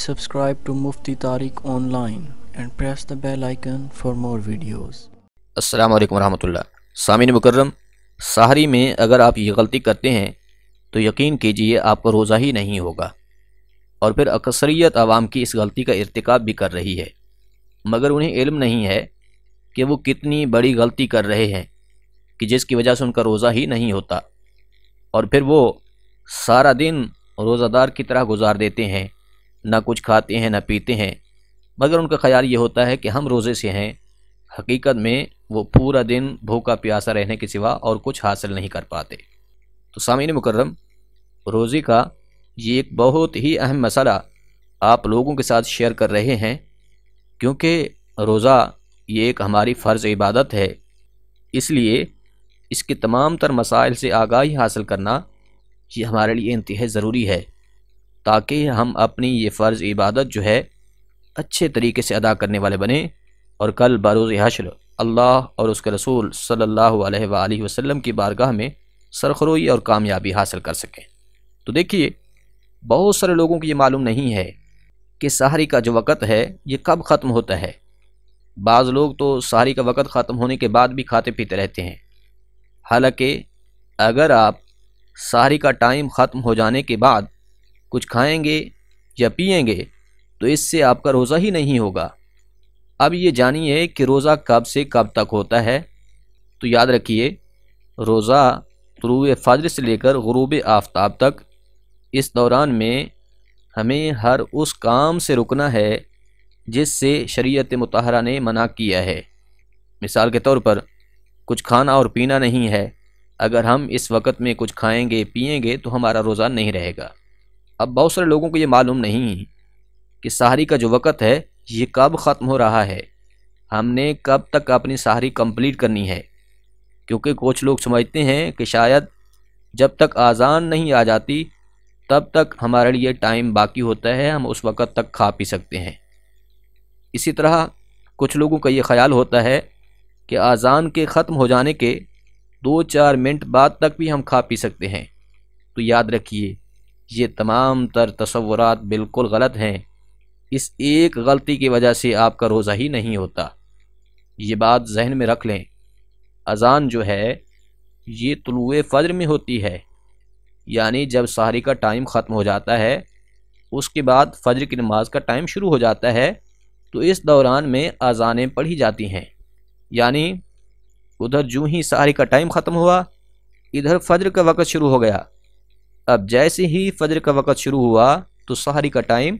subscribe to Mufti Tariq Online and press the bell icon for more videos. अस्सलाम वालेकुम रहमतुल्लाह। सामीन मुकर्रम, साहरी में अगर आप ये गलती करते हैं तो यकीन कीजिए आपका रोज़ा ही नहीं होगा। और फिर अक्सरियत आवाम की इस गलती का इर्तिकाब भी कर रही है, मगर उन्हें इल्म नहीं है कि वो कितनी बड़ी गलती कर रहे हैं कि जिसकी वजह से उनका रोज़ा ही नहीं होता। और फिर वो सारा दिन रोज़ादार की तरह गुजार देते हैं, ना कुछ खाते हैं ना पीते हैं, मगर उनका ख्याल ये होता है कि हम रोज़े से हैं। हकीकत में वो पूरा दिन भूखा प्यासा रहने के सिवा और कुछ हासिल नहीं कर पाते। तो सामीन मुकर्रम, रोज़े का ये एक बहुत ही अहम मसला आप लोगों के साथ शेयर कर रहे हैं, क्योंकि रोज़ा ये एक हमारी फ़र्ज़ इबादत है। इसलिए इसके तमाम तर मसाइल से आगाही हासिल करना ये हमारे लिए इंतहाई ज़रूरी है, ताकि हम अपनी ये फ़र्ज़ इबादत जो है अच्छे तरीके से अदा करने वाले बने और कल बरोज़ हश्र अल्लाह और उसके रसूल सल्लल्लाहु अलैहि वसल्लम की बारगाह में सरखरोई और कामयाबी हासिल कर सकें। तो देखिए, बहुत सारे लोगों को ये मालूम नहीं है कि सहरी का जो वक़्त है ये कब ख़त्म होता है। बाज़ लोग तो सहरी का वक़्त ख़त्म होने के बाद भी खाते पीते रहते हैं। हालांकि अगर आप सहरी का टाइम ख़त्म हो जाने के बाद कुछ खाएंगे या पिएंगे तो इससे आपका रोज़ा ही नहीं होगा। अब ये जानिए कि रोज़ा कब से कब तक होता है। तो याद रखिए, रोज़ा तुलूए फ़ज्र से लेकर गुरूब आफ्ताब तक, इस दौरान में हमें हर उस काम से रुकना है जिससे शरीयत मुतहरा ने मना किया है। मिसाल के तौर पर कुछ खाना और पीना नहीं है। अगर हम इस वक्त में कुछ खाएंगे पिएंगे तो हमारा रोज़ा नहीं रहेगा। अब बहुत सारे लोगों को ये मालूम नहीं कि सहरी का जो वक़्त है ये कब ख़त्म हो रहा है, हमने कब तक अपनी सहरी कंप्लीट करनी है। क्योंकि कुछ लोग समझते हैं कि शायद जब तक आज़ान नहीं आ जाती तब तक हमारे लिए टाइम बाकी होता है, हम उस वक़्त तक खा पी सकते हैं। इसी तरह कुछ लोगों का ये ख़याल होता है कि आज़ान के ख़त्म हो जाने के 2-4 मिनट बाद तक भी हम खा पी सकते हैं। तो याद रखिए, ये तमाम तर तसव्वुरात बिल्कुल गलत हैं। इस एक गलती की वजह से आपका रोज़ा ही नहीं होता। ये बात जहन में रख लें। अज़ान जो है ये तुलूए फ़ज्र में होती है, यानी जब सहरी का टाइम ख़त्म हो जाता है उसके बाद फ़ज्र की नमाज का टाइम शुरू हो जाता है। तो इस दौरान में अज़ानें पढ़ी जाती हैं, यानी उधर जूँ ही सहरी का टाइम ख़त्म हुआ, इधर फ़ज्र का वक़्त शुरू हो गया। अब जैसे ही फ़ज्र का वक़्त शुरू हुआ तो सहरी का टाइम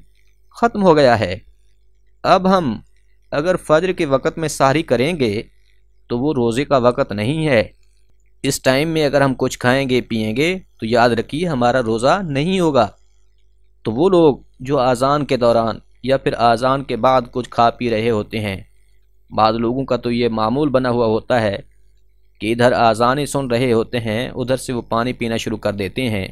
ख़त्म हो गया है। अब हम अगर फ़ज्र के वक़्त में सहरी करेंगे तो वो रोज़े का वक़्त नहीं है। इस टाइम में अगर हम कुछ खाएंगे पिएंगे तो याद रखिए हमारा रोज़ा नहीं होगा। तो वो लोग जो आज़ान के दौरान या फिर आज़ान के बाद कुछ खा पी रहे होते हैं, बाद लोगों का तो ये मामूल बना हुआ होता है कि इधर आज़ानें सुन रहे होते हैं, उधर से वो पानी पीना शुरू कर देते हैं।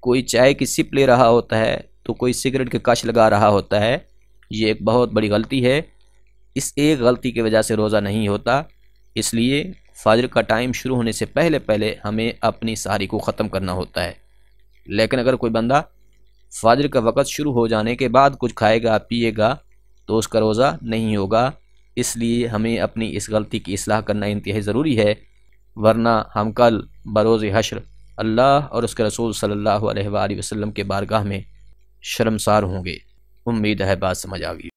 कोई चाय की सिप ले रहा होता है तो कोई सिगरेट के कश लगा रहा होता है। ये एक बहुत बड़ी गलती है। इस एक गलती की वजह से रोज़ा नहीं होता। इसलिए फ़ज्र का टाइम शुरू होने से पहले पहले हमें अपनी सहरी को ख़त्म करना होता है। लेकिन अगर कोई बंदा फ़ज्र का वक़्त शुरू हो जाने के बाद कुछ खाएगा पिएगा तो उसका रोज़ा नहीं होगा। इसलिए हमें अपनी इस गलती की इस्लाह करना इंतहाई ज़रूरी है, वरना हम कल बरोज़ हश्र अल्लाह और उसके रसूल सल्लल्लाहु अलैहि वसल्लम के बारगाह में शर्मसार होंगे। उम्मीद है बात समझ आ गई।